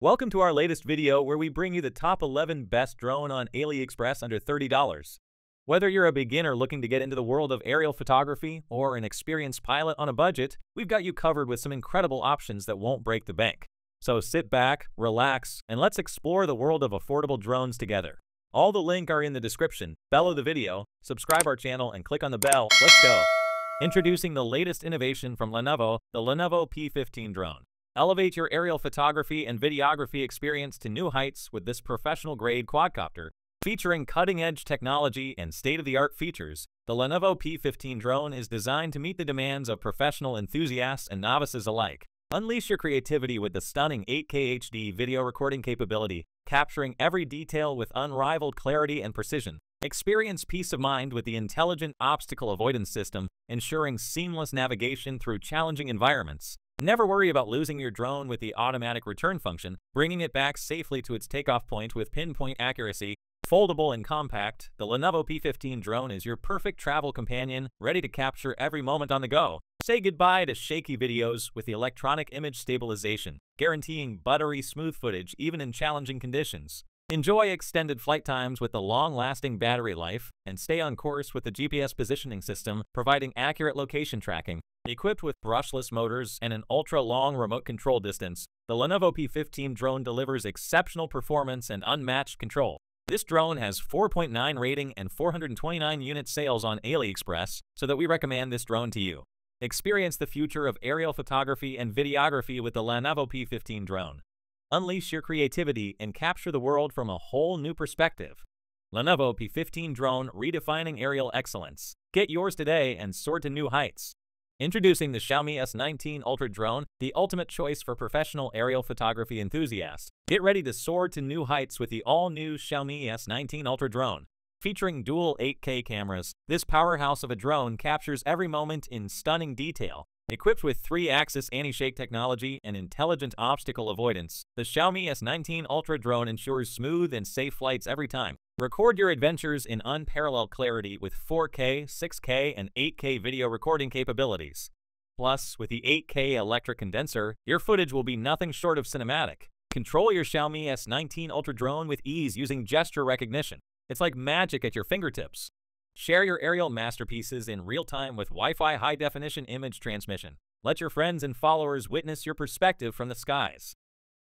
Welcome to our latest video where we bring you the top 11 best drone on Aliexpress under $30. Whether you're a beginner looking to get into the world of aerial photography or an experienced pilot on a budget, we've got you covered with some incredible options that won't break the bank. So sit back, relax, and let's explore the world of affordable drones together. All the links are in the description. Below the video, subscribe our channel and click on the bell. Let's go! Introducing the latest innovation from Lenovo, the Lenovo P15 Drone. Elevate your aerial photography and videography experience to new heights with this professional-grade quadcopter. Featuring cutting-edge technology and state-of-the-art features, the Lenovo P15 Drone is designed to meet the demands of professional enthusiasts and novices alike. Unleash your creativity with the stunning 8K HD video recording capability, capturing every detail with unrivaled clarity and precision. Experience peace of mind with the intelligent obstacle avoidance system, ensuring seamless navigation through challenging environments. Never worry about losing your drone with the automatic return function, bringing it back safely to its takeoff point with pinpoint accuracy. Foldable and compact, the Lenovo P15 Drone is your perfect travel companion, ready to capture every moment on the go. Say goodbye to shaky videos with the electronic image stabilization, guaranteeing buttery smooth footage even in challenging conditions. Enjoy extended flight times with the long-lasting battery life, and stay on course with the GPS positioning system, providing accurate location tracking. Equipped with brushless motors and an ultra-long remote control distance, the Lenovo P15 Drone delivers exceptional performance and unmatched control. This drone has 4.9 rating and 429 unit sales on Aliexpress, so that we recommend this drone to you. Experience the future of aerial photography and videography with the Lenovo P15 Drone. Unleash your creativity and capture the world from a whole new perspective. Lenovo P15 Drone, redefining aerial excellence. Get yours today and soar to new heights. Introducing the Xiaomi S19 Ultra Drone, the ultimate choice for professional aerial photography enthusiasts. Get ready to soar to new heights with the all-new Xiaomi S19 Ultra Drone. Featuring dual 8K cameras, this powerhouse of a drone captures every moment in stunning detail. Equipped with 3-axis anti-shake technology and intelligent obstacle avoidance, the Xiaomi S19 Ultra Drone ensures smooth and safe flights every time. Record your adventures in unparalleled clarity with 4K, 6K, and 8K video recording capabilities. Plus, with the 8K electric condenser, your footage will be nothing short of cinematic. Control your Xiaomi S19 Ultra Drone with ease using gesture recognition. It's like magic at your fingertips. Share your aerial masterpieces in real time with Wi-Fi high-definition image transmission. Let your friends and followers witness your perspective from the skies.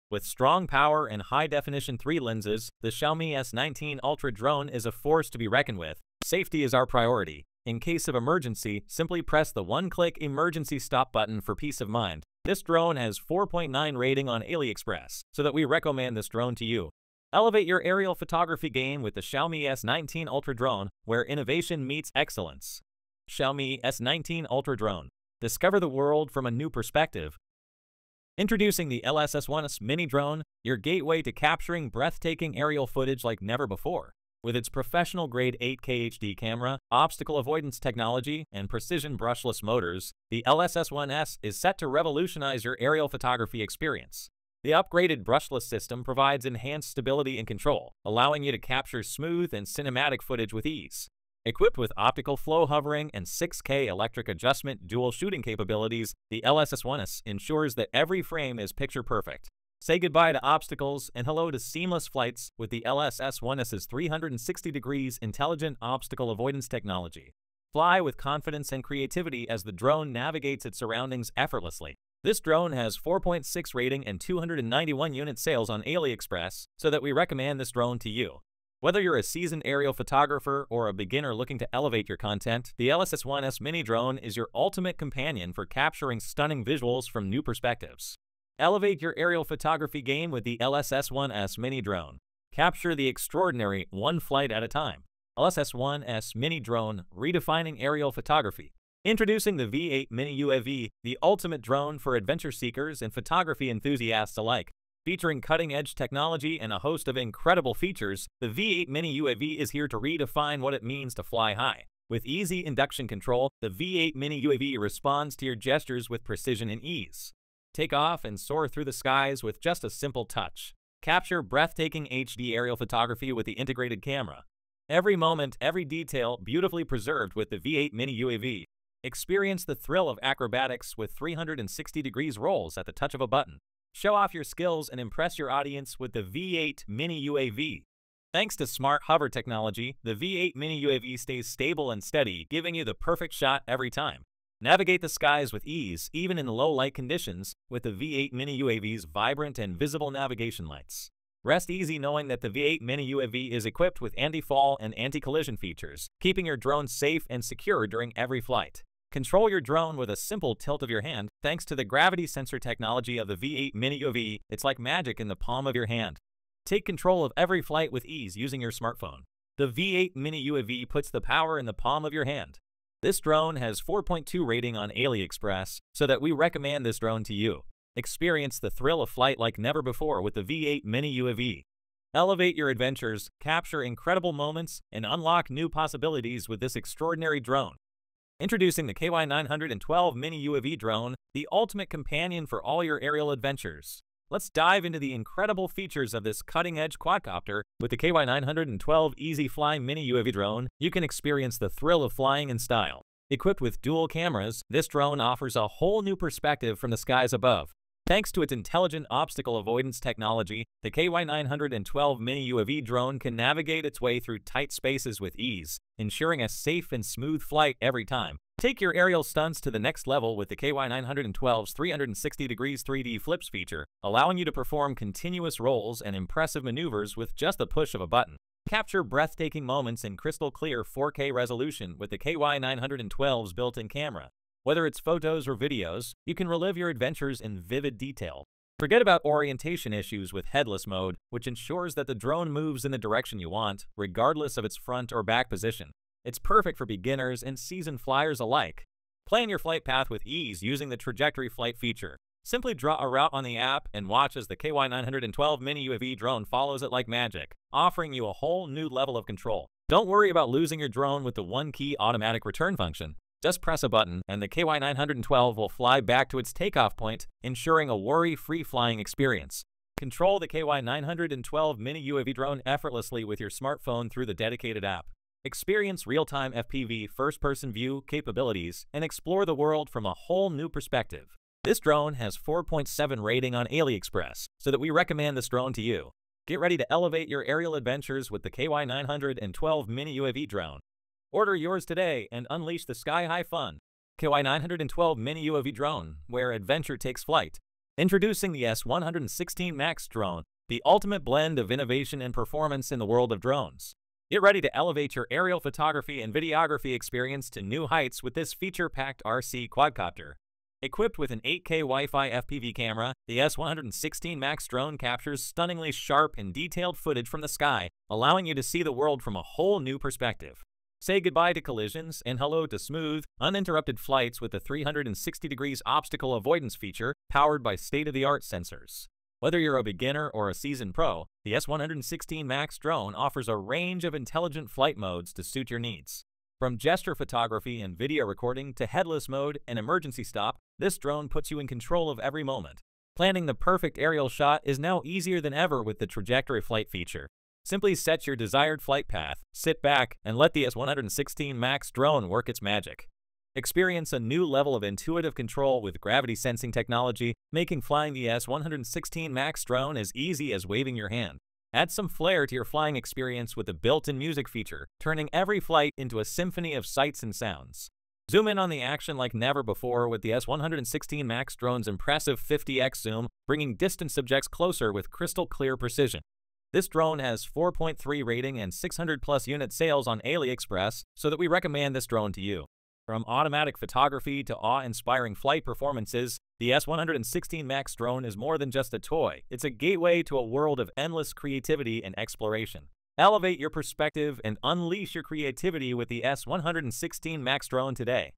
With strong power and high-definition 3 lenses, the Xiaomi S19 Ultra Drone is a force to be reckoned with. Safety is our priority. In case of emergency, simply press the one-click emergency stop button for peace of mind. This drone has 4.9 rating on Aliexpress, so that we recommend this drone to you. Elevate your aerial photography game with the Xiaomi S19 Ultra Drone, where innovation meets excellence. Xiaomi S19 Ultra Drone. Discover the world from a new perspective. Introducing the S116 Mini Drone, your gateway to capturing breathtaking aerial footage like never before. With its professional-grade 8K HD camera, obstacle avoidance technology, and precision brushless motors, the S116 is set to revolutionize your aerial photography experience. The upgraded brushless system provides enhanced stability and control, allowing you to capture smooth and cinematic footage with ease. Equipped with optical flow hovering and 6K electric adjustment dual shooting capabilities, the S116 ensures that every frame is picture perfect. Say goodbye to obstacles and hello to seamless flights with the S116's 360 degrees intelligent obstacle avoidance technology. Fly with confidence and creativity as the drone navigates its surroundings effortlessly. This drone has 4.6 rating and 291 unit sales on Aliexpress, so that we recommend this drone to you. Whether you're a seasoned aerial photographer or a beginner looking to elevate your content, the S116 Mini Drone is your ultimate companion for capturing stunning visuals from new perspectives. Elevate your aerial photography game with the S116 Mini Drone. Capture the extraordinary one flight at a time. S116 Mini Drone, redefining aerial photography. Introducing the V8 Mini UAV, the ultimate drone for adventure seekers and photography enthusiasts alike. Featuring cutting-edge technology and a host of incredible features, the V8 Mini UAV is here to redefine what it means to fly high. With easy induction control, the V8 Mini UAV responds to your gestures with precision and ease. Take off and soar through the skies with just a simple touch. Capture breathtaking HD aerial photography with the integrated camera. Every moment, every detail beautifully preserved with the V8 Mini UAV. Experience the thrill of acrobatics with 360 degrees rolls at the touch of a button. Show off your skills and impress your audience with the V8 Mini UAV. Thanks to smart hover technology, the V8 Mini UAV stays stable and steady, giving you the perfect shot every time. Navigate the skies with ease, even in low light conditions, with the V8 Mini UAV's vibrant and visible navigation lights. Rest easy knowing that the V8 Mini UAV is equipped with anti-fall and anti-collision features, keeping your drone safe and secure during every flight. Control your drone with a simple tilt of your hand. Thanks to the gravity sensor technology of the V8 Mini UAV, it's like magic in the palm of your hand. Take control of every flight with ease using your smartphone. The V8 Mini UAV puts the power in the palm of your hand. This drone has 4.2 rating on Aliexpress, so that we recommend this drone to you. Experience the thrill of flight like never before with the V8 Mini UAV. Elevate your adventures, capture incredible moments, and unlock new possibilities with this extraordinary drone. Introducing the KY912 Mini UAV Drone, the ultimate companion for all your aerial adventures. Let's dive into the incredible features of this cutting-edge quadcopter. With the KY912 Easy Fly Mini UAV Drone, you can experience the thrill of flying in style. Equipped with dual cameras, this drone offers a whole new perspective from the skies above. Thanks to its intelligent obstacle avoidance technology, the KY912 Mini UAV Drone can navigate its way through tight spaces with ease, ensuring a safe and smooth flight every time. Take your aerial stunts to the next level with the KY912's 360° 3D flips feature, allowing you to perform continuous rolls and impressive maneuvers with just the push of a button. Capture breathtaking moments in crystal clear 4K resolution with the KY912's built-in camera. Whether it's photos or videos, you can relive your adventures in vivid detail. Forget about orientation issues with headless mode, which ensures that the drone moves in the direction you want, regardless of its front or back position. It's perfect for beginners and seasoned flyers alike. Plan your flight path with ease using the trajectory flight feature. Simply draw a route on the app and watch as the KY912 Mini UAV Drone follows it like magic, offering you a whole new level of control. Don't worry about losing your drone with the one-key automatic return function. Just press a button and the KY912 will fly back to its takeoff point, ensuring a worry-free flying experience. Control the KY912 Mini UAV Drone effortlessly with your smartphone through the dedicated app. Experience real-time FPV first-person view capabilities and explore the world from a whole new perspective. This drone has 4.7 rating on Aliexpress, so that we recommend this drone to you. Get ready to elevate your aerial adventures with the KY912 Mini UAV Drone. Order yours today and unleash the sky-high fun. KY912 Mini UAV Drone, where adventure takes flight. Introducing the S116 MAX Drone, the ultimate blend of innovation and performance in the world of drones. Get ready to elevate your aerial photography and videography experience to new heights with this feature-packed RC quadcopter. Equipped with an 8K Wi-Fi FPV camera, the S116 MAX Drone captures stunningly sharp and detailed footage from the sky, allowing you to see the world from a whole new perspective. Say goodbye to collisions and hello to smooth, uninterrupted flights with the 360° obstacle avoidance feature powered by state-of-the-art sensors. Whether you're a beginner or a seasoned pro, the S116 MAX Drone offers a range of intelligent flight modes to suit your needs. From gesture photography and video recording to headless mode and emergency stop, this drone puts you in control of every moment. Planning the perfect aerial shot is now easier than ever with the trajectory flight feature. Simply set your desired flight path, sit back, and let the S116 MAX Drone work its magic. Experience a new level of intuitive control with gravity sensing technology, making flying the S116 MAX Drone as easy as waving your hand. Add some flair to your flying experience with the built-in music feature, turning every flight into a symphony of sights and sounds. Zoom in on the action like never before with the S116 MAX Drone's impressive 50x zoom, bringing distant subjects closer with crystal clear precision. This drone has 4.3 rating and 600+ unit sales on Aliexpress, so that we recommend this drone to you. From automatic photography to awe-inspiring flight performances, the S116 MAX Drone is more than just a toy. It's a gateway to a world of endless creativity and exploration. Elevate your perspective and unleash your creativity with the S116 MAX Drone today.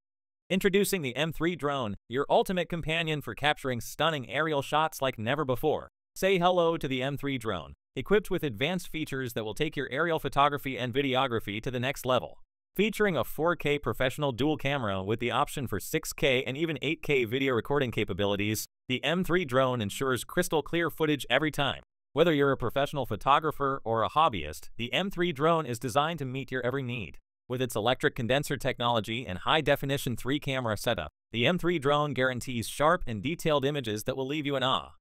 Introducing the M3 Drone, your ultimate companion for capturing stunning aerial shots like never before. Say hello to the M3 Drone, equipped with advanced features that will take your aerial photography and videography to the next level. Featuring a 4K professional dual camera with the option for 6K and even 8K video recording capabilities, the M3 Drone ensures crystal clear footage every time. Whether you're a professional photographer or a hobbyist, the M3 Drone is designed to meet your every need. With its electric condenser technology and high-definition 3-camera setup, the M3 Drone guarantees sharp and detailed images that will leave you in awe.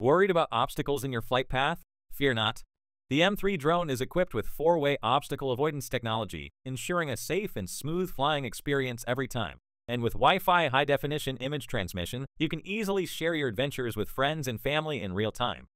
Worried about obstacles in your flight path? Fear not. The M3 drone is equipped with 4-way obstacle avoidance technology, ensuring a safe and smooth flying experience every time. And with Wi-Fi high-definition image transmission, you can easily share your adventures with friends and family in real time.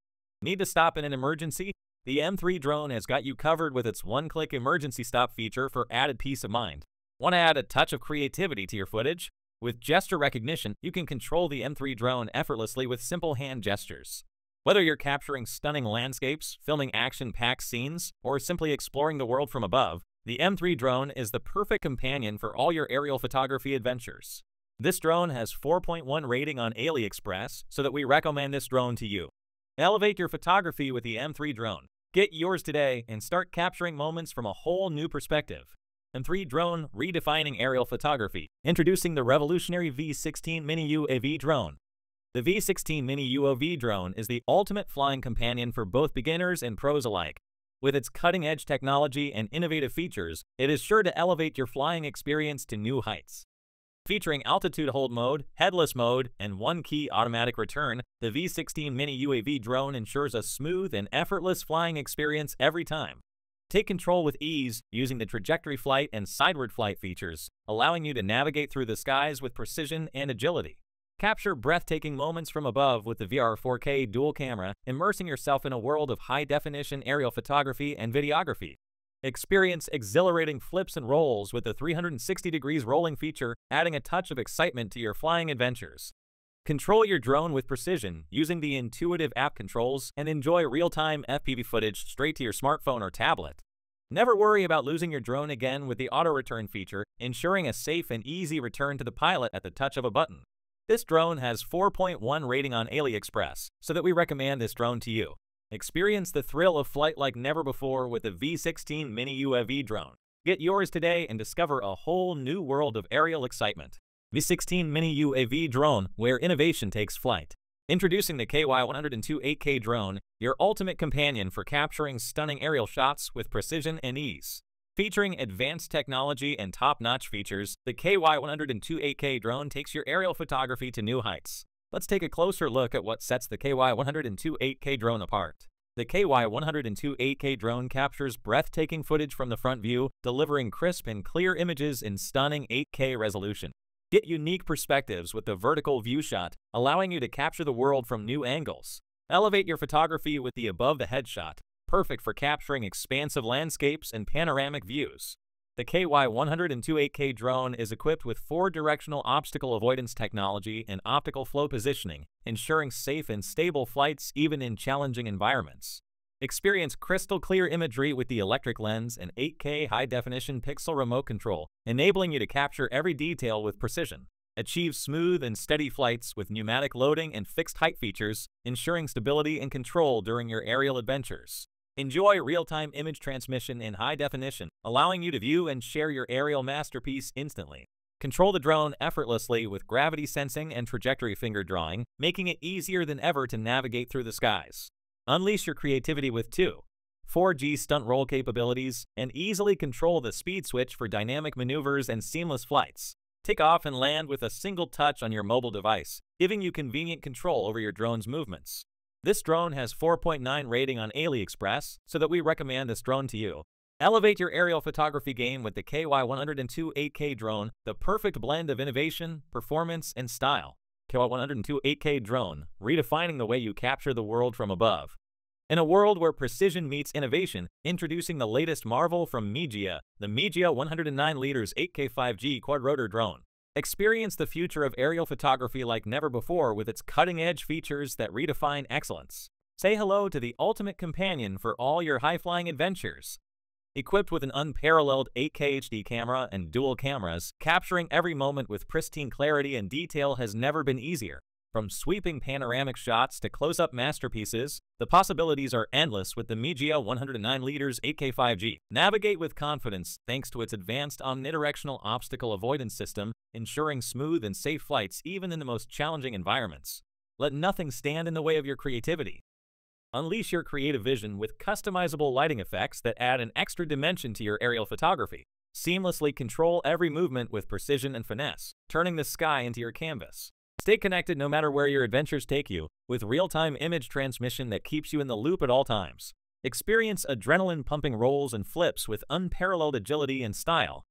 Need to stop in an emergency? The M3 drone has got you covered with its one-click emergency stop feature for added peace of mind. Want to add a touch of creativity to your footage? With gesture recognition, you can control the M3 drone effortlessly with simple hand gestures. Whether you're capturing stunning landscapes, filming action-packed scenes, or simply exploring the world from above, the M3 drone is the perfect companion for all your aerial photography adventures. This drone has 4.1 rating on Aliexpress, so that we recommend this drone to you. Elevate your photography with the M3 drone. Get yours today and start capturing moments from a whole new perspective. M3 Drone, redefining aerial photography. Introducing the revolutionary V16 Mini UAV Drone. The V16 Mini UAV Drone is the ultimate flying companion for both beginners and pros alike. With its cutting-edge technology and innovative features, it is sure to elevate your flying experience to new heights. Featuring altitude hold mode, headless mode, and one-key automatic return, the V16 Mini UAV Drone ensures a smooth and effortless flying experience every time. Take control with ease using the trajectory flight and sideward flight features, allowing you to navigate through the skies with precision and agility. Capture breathtaking moments from above with the VR 4K dual camera, immersing yourself in a world of high-definition aerial photography and videography. Experience exhilarating flips and rolls with the 360 degrees rolling feature, adding a touch of excitement to your flying adventures. Control your drone with precision using the intuitive app controls and enjoy real-time FPV footage straight to your smartphone or tablet. Never worry about losing your drone again with the auto-return feature, ensuring a safe and easy return to the pilot at the touch of a button. This drone has 4.1 rating on Aliexpress, so that we recommend this drone to you. Experience the thrill of flight like never before with the V16 Mini UAV Drone. Get yours today and discover a whole new world of aerial excitement. V16 Mini UAV Drone, where innovation takes flight. Introducing the KY102 8K drone, your ultimate companion for capturing stunning aerial shots with precision and ease. Featuring advanced technology and top-notch features, the KY102 8K drone takes your aerial photography to new heights. Let's take a closer look at what sets the KY102 8K drone apart. The KY102 8K drone captures breathtaking footage from the front view, delivering crisp and clear images in stunning 8K resolution. Get unique perspectives with the vertical view shot, allowing you to capture the world from new angles. Elevate your photography with the above-the-head shot, perfect for capturing expansive landscapes and panoramic views. The KY102 8K drone is equipped with 4-directional obstacle avoidance technology and optical flow positioning, ensuring safe and stable flights even in challenging environments. Experience crystal-clear imagery with the electric lens and 8K high-definition pixel remote control, enabling you to capture every detail with precision. Achieve smooth and steady flights with pneumatic loading and fixed height features, ensuring stability and control during your aerial adventures. Enjoy real-time image transmission in high definition, allowing you to view and share your aerial masterpiece instantly. Control the drone effortlessly with gravity sensing and trajectory finger drawing, making it easier than ever to navigate through the skies. Unleash your creativity with 4G stunt roll capabilities, and easily control the speed switch for dynamic maneuvers and seamless flights. Take off and land with a single touch on your mobile device, giving you convenient control over your drone's movements. This drone has 4.9 rating on Aliexpress, so that we recommend this drone to you. Elevate your aerial photography game with the KY102 8K drone, the perfect blend of innovation, performance, and style. KY102 8K drone, redefining the way you capture the world from above. In a world where precision meets innovation, introducing the latest marvel from MIJIA, the MIJIA 109 liters 8K 5G quadrotor drone. Experience the future of aerial photography like never before with its cutting-edge features that redefine excellence. Say hello to the ultimate companion for all your high-flying adventures. Equipped with an unparalleled 8K HD camera and dual cameras, capturing every moment with pristine clarity and detail has never been easier. From sweeping panoramic shots to close-up masterpieces, the possibilities are endless with the MIJIA 109 liters 8K 5G. Navigate with confidence thanks to its advanced omnidirectional obstacle avoidance system, ensuring smooth and safe flights even in the most challenging environments. Let nothing stand in the way of your creativity. Unleash your creative vision with customizable lighting effects that add an extra dimension to your aerial photography. Seamlessly control every movement with precision and finesse, turning the sky into your canvas. Stay connected no matter where your adventures take you, with real-time image transmission that keeps you in the loop at all times. Experience adrenaline-pumping rolls and flips with unparalleled agility and style.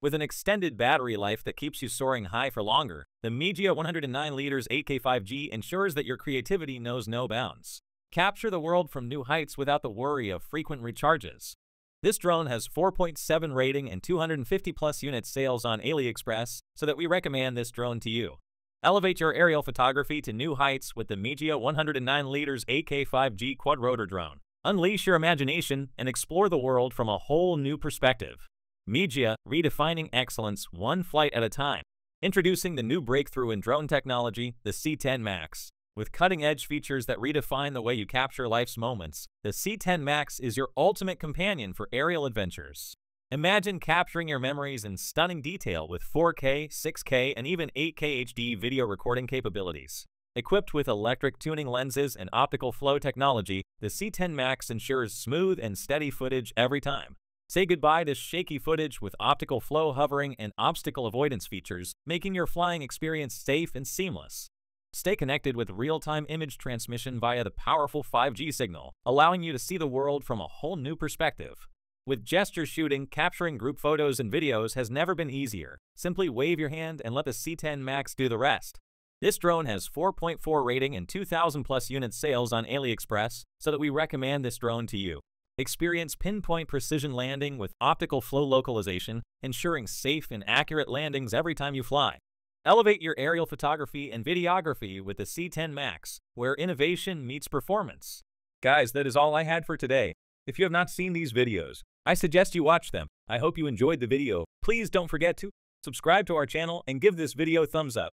With an extended battery life that keeps you soaring high for longer, the MIJIA 109 liters 8K 5G ensures that your creativity knows no bounds. Capture the world from new heights without the worry of frequent recharges. This drone has 4.7 rating and 250+ unit sales on Aliexpress, so that we recommend this drone to you. Elevate your aerial photography to new heights with the MIJIA 109 liters 8K 5G quad-rotor drone. Unleash your imagination and explore the world from a whole new perspective. MIJIA, redefining excellence one flight at a time. Introducing the new breakthrough in drone technology, the C10 Max. With cutting-edge features that redefine the way you capture life's moments, the C10 Max is your ultimate companion for aerial adventures. Imagine capturing your memories in stunning detail with 4K, 6K, and even 8K HD video recording capabilities. Equipped with electric tuning lenses and optical flow technology, the C10 Max ensures smooth and steady footage every time. Say goodbye to shaky footage with optical flow hovering and obstacle avoidance features, making your flying experience safe and seamless. Stay connected with real-time image transmission via the powerful 5G signal, allowing you to see the world from a whole new perspective. With gesture shooting, capturing group photos and videos has never been easier. Simply wave your hand and let the C10 Max do the rest. This drone has 4.4 rating and 2,000+ unit sales on Aliexpress, so that we recommend this drone to you. Experience pinpoint precision landing with optical flow localization, ensuring safe and accurate landings every time you fly. Elevate your aerial photography and videography with the C10 Max, where innovation meets performance. Guys, that is all I had for today. If you have not seen these videos, I suggest you watch them. I hope you enjoyed the video. Please don't forget to subscribe to our channel and give this video a thumbs up.